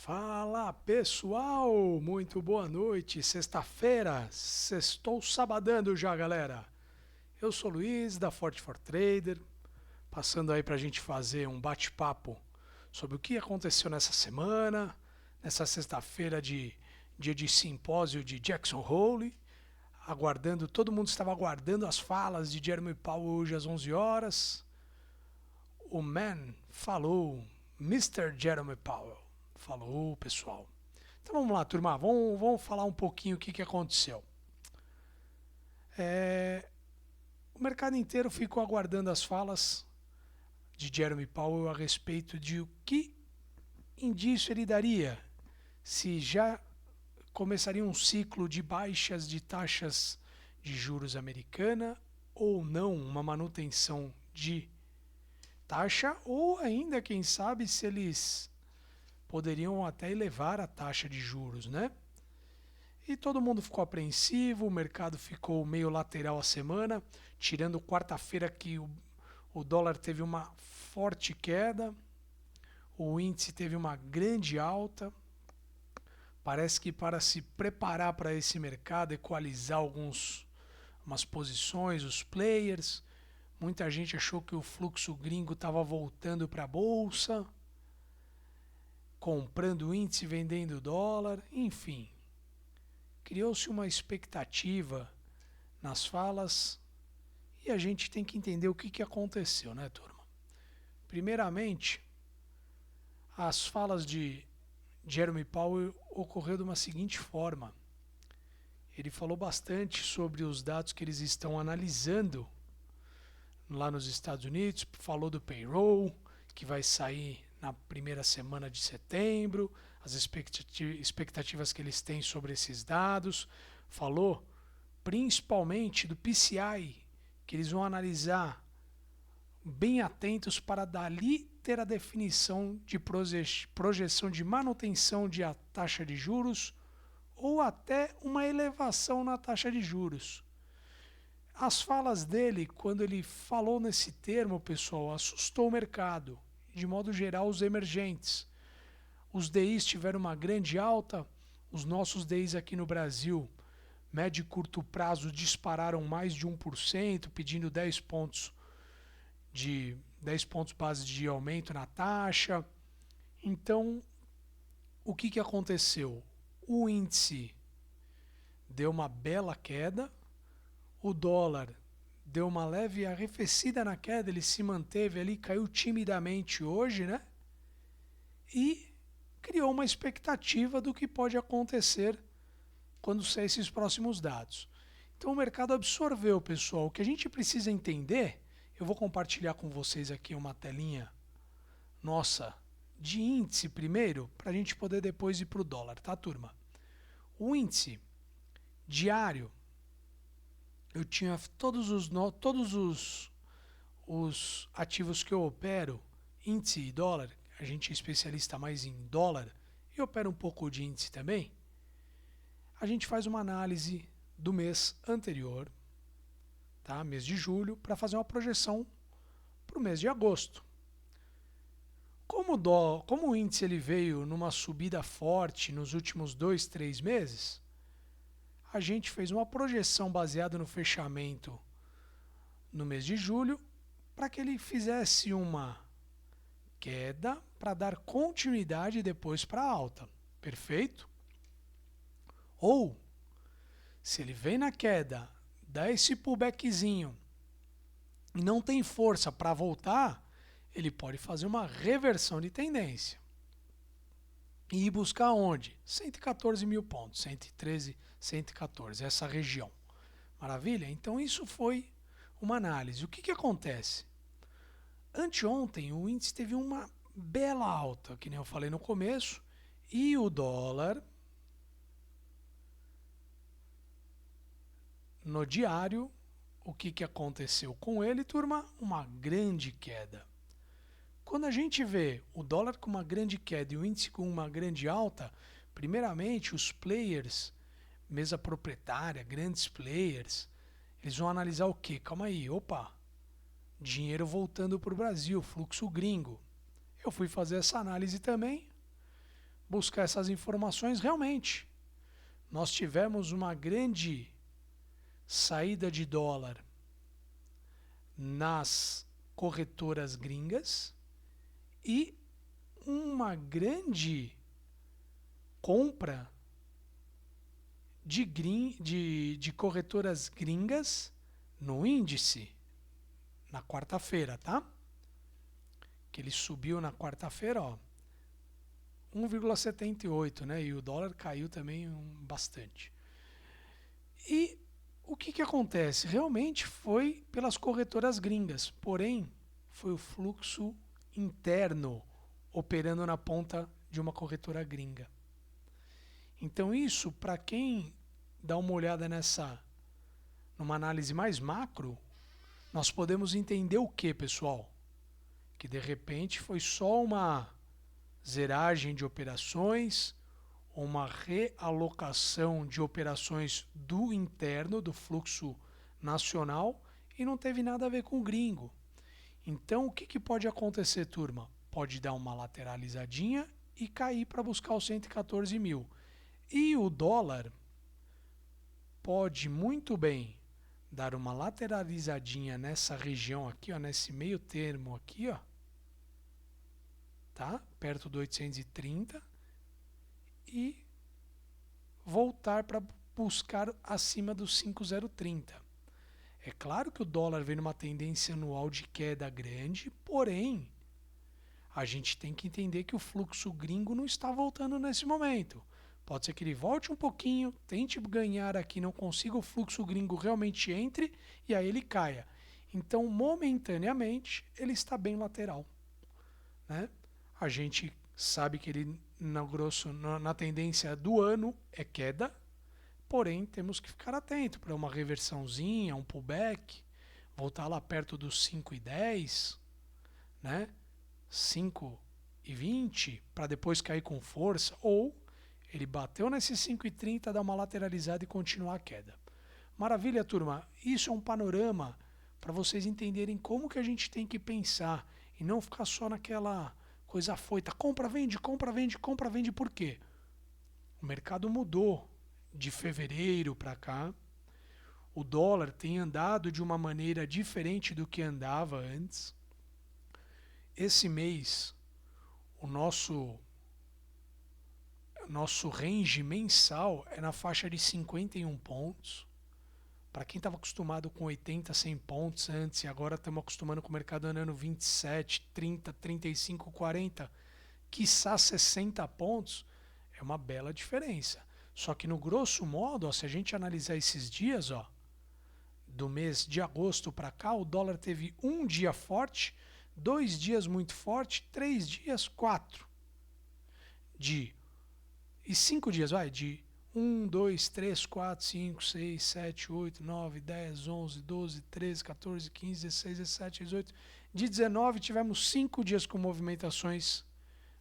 Fala pessoal, muito boa noite. Sexta-feira, sextou sabadando já, galera. Eu sou o Luiz da Forte for Trader, passando aí pra gente fazer um bate-papo sobre o que aconteceu nessa semana, nessa sexta-feira de dia de simpósio de Jackson Hole. Todo mundo estava aguardando as falas de Jeremy Powell hoje às 11 horas. O man falou, Mr. Jeremy Powell. Falou, pessoal. Então vamos lá, turma. Vamos falar um pouquinho o que aconteceu. O mercado inteiro ficou aguardando as falas de Jeremy Powell a respeito de o que indício ele daria, se já começaria um ciclo de baixas de taxas de juros americana ou não, uma manutenção de taxa, ou ainda, quem sabe, se eles poderiam até elevar a taxa de juros, né? E todo mundo ficou apreensivo, o mercado ficou meio lateral a semana, tirando quarta-feira que o dólar teve uma forte queda, o índice teve uma grande alta. Parece que para se preparar para esse mercado, equalizar umas posições, os players, muita gente achou que o fluxo gringo estava voltando para a bolsa, comprando índice, vendendo dólar, enfim. Criou-se uma expectativa nas falas e a gente tem que entender o que aconteceu, né, turma? Primeiramente, as falas de Jeremy Powell ocorreu de uma seguinte forma. Ele falou bastante sobre os dados que eles estão analisando lá nos Estados Unidos, falou do payroll, que vai sair na primeira semana de setembro, as expectativas que eles têm sobre esses dados, falou principalmente do PCI, que eles vão analisar bem atentos para dali ter a definição de projeção de manutenção de a taxa de juros ou até uma elevação na taxa de juros. As falas dele, quando ele falou nesse termo, pessoal, assustou o mercado, de modo geral os emergentes. Os DIs tiveram uma grande alta, os nossos DIs aqui no Brasil, médio e curto prazo, dispararam mais de 1%, pedindo 10 pontos base de aumento na taxa. Então, o que aconteceu? O índice deu uma bela queda, o dólar deu uma leve arrefecida na queda, ele se manteve ali, caiu timidamente hoje, né? E criou uma expectativa do que pode acontecer quando sair esses próximos dados. Então o mercado absorveu, pessoal. O que a gente precisa entender, eu vou compartilhar com vocês aqui uma telinha nossa de índice primeiro, para a gente poder depois ir para o dólar, tá, turma? O índice diário, eu tinha todos os ativos que eu opero, índice e dólar, a gente é especialista mais em dólar, e opera um pouco de índice também. A gente faz uma análise do mês anterior, tá? Mês de julho, para fazer uma projeção para o mês de agosto. Como o índice ele veio numa subida forte nos últimos 2, 3 meses, a gente fez uma projeção baseada no fechamento no mês de julho para que ele fizesse uma queda para dar continuidade depois para a alta. Perfeito? Ou, se ele vem na queda, dá esse pullbackzinho e não tem força para voltar, ele pode fazer uma reversão de tendência. E ir buscar onde? 114 mil pontos, 113, 114, essa região. Maravilha? Então isso foi uma análise. O que acontece? Anteontem o índice teve uma bela alta, que nem eu falei no começo, e o dólar no diário, o que aconteceu com ele, turma? Uma grande queda. Quando a gente vê o dólar com uma grande queda e o índice com uma grande alta, primeiramente os players, mesa proprietária, grandes players, eles vão analisar o quê? Calma aí, opa, dinheiro voltando para o Brasil, fluxo gringo. Eu fui fazer essa análise também, buscar essas informações, realmente nós tivemos uma grande saída de dólar nas corretoras gringas e uma grande compra de corretoras gringas no índice na quarta-feira, tá? Que ele subiu na quarta-feira, ó, 1,78, né? E o dólar caiu também bastante. E o que acontece? Realmente foi pelas corretoras gringas, porém foi o fluxo interno operando na ponta de uma corretora gringa. Então isso, para quem dá uma olhada numa análise mais macro, nós podemos entender o que, pessoal? Que de repente foi só uma zeragem de operações, uma realocação de operações do interno, do fluxo nacional, e não teve nada a ver com o gringo. Então, o que pode acontecer, turma? Pode dar uma lateralizadinha e cair para buscar os 114 mil. E o dólar pode muito bem dar uma lateralizadinha nessa região aqui, ó, nesse meio termo aqui, ó, tá? Perto do 830 e voltar para buscar acima dos 5,030. É claro que o dólar vem numa tendência anual de queda grande, porém a gente tem que entender que o fluxo gringo não está voltando nesse momento. Pode ser que ele volte um pouquinho, tente ganhar aqui, não consiga, o fluxo gringo realmente entre e aí ele caia. Então, momentaneamente, ele está bem lateral, né? A gente sabe que ele, na tendência do ano, é queda, porém temos que ficar atento para uma reversãozinha, um pullback, voltar lá perto dos 5,10, né? 5,20, para depois cair com força, ou ele bateu nesse 5,30, dá uma lateralizada e continuar a queda. Maravilha, turma. Isso é um panorama para vocês entenderem como que a gente tem que pensar e não ficar só naquela coisa afoita. Compra, vende, compra, vende, compra, vende. Por quê? O mercado mudou de fevereiro para cá. O dólar tem andado de uma maneira diferente do que andava antes. Esse mês, o nosso range mensal é na faixa de 51 pontos. Para quem estava acostumado com 80, 100 pontos antes e agora estamos acostumando com o mercado andando 27, 30, 35, 40, quiçá 60 pontos, é uma bela diferença. Só que no grosso modo, ó, se a gente analisar esses dias, ó, do mês de agosto para cá, o dólar teve um dia forte, 2 dias muito forte, 3 dias, 4. E 5 dias, vai, de 1, 2, 3, 4, 5, 6, 7, 8, 9, 10, 11, 12, 13, 14, 15, 16, 17, 18. De 19 tivemos 5 dias com movimentações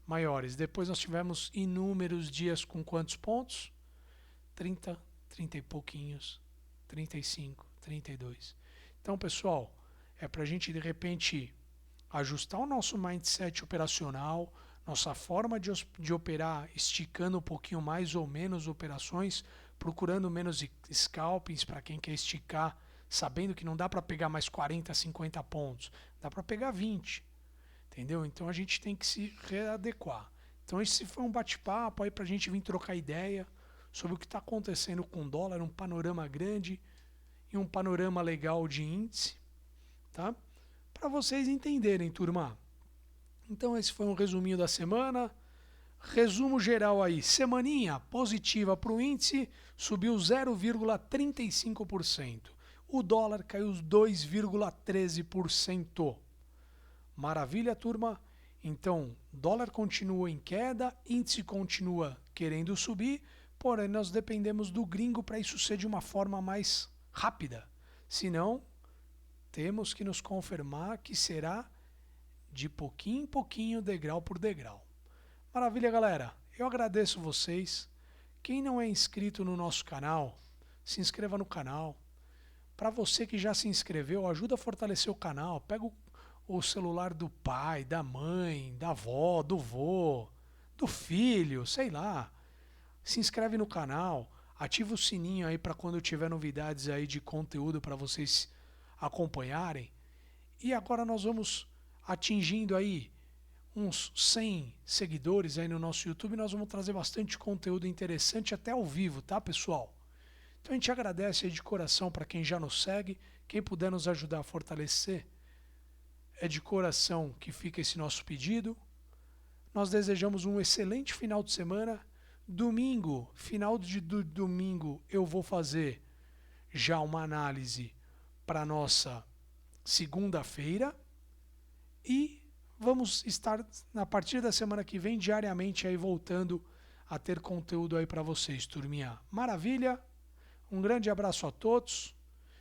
maiores. Depois nós tivemos inúmeros dias com quantos pontos? 30, 30 e pouquinhos, 35, 32. Então, pessoal, é para a gente de repente ajustar o nosso mindset operacional, nossa forma de operar, esticando um pouquinho mais ou menos operações, procurando menos scalpings para quem quer esticar, sabendo que não dá para pegar mais 40, 50 pontos, dá para pegar 20, entendeu? Então a gente tem que se readequar. Então esse foi um bate-papo aí para a gente vir trocar ideia sobre o que está acontecendo com o dólar, um panorama grande e um panorama legal de índice, tá? Para vocês entenderem, turma. Então esse foi um resuminho da semana. Resumo geral aí. Semaninha positiva para o índice, subiu 0,35%. O dólar caiu 2,13%. Maravilha, turma? Então, dólar continua em queda, índice continua querendo subir, porém nós dependemos do gringo para isso ser de uma forma mais rápida. Senão, temos que nos confirmar que será de pouquinho em pouquinho, degrau por degrau. Maravilha, galera. Eu agradeço vocês. Quem não é inscrito no nosso canal, se inscreva no canal. Para você que já se inscreveu, ajuda a fortalecer o canal. Pega o celular do pai, da mãe, da avó, do vô, do filho, sei lá. Se inscreve no canal, ativa o sininho aí para quando tiver novidades aí de conteúdo para vocês acompanharem. E agora nós vamos atingindo aí uns 100 seguidores aí no nosso YouTube. Nós vamos trazer bastante conteúdo interessante até ao vivo, tá, pessoal? Então a gente agradece aí de coração para quem já nos segue. Quem puder nos ajudar a fortalecer, é de coração que fica esse nosso pedido. Nós desejamos um excelente final de semana. Domingo, do domingo, eu vou fazer já uma análise para a nossa segunda-feira. E vamos estar, a partir da semana que vem, diariamente aí voltando a ter conteúdo aí para vocês, turminha. Maravilha? Um grande abraço a todos.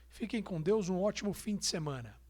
Fiquem com Deus, um ótimo fim de semana.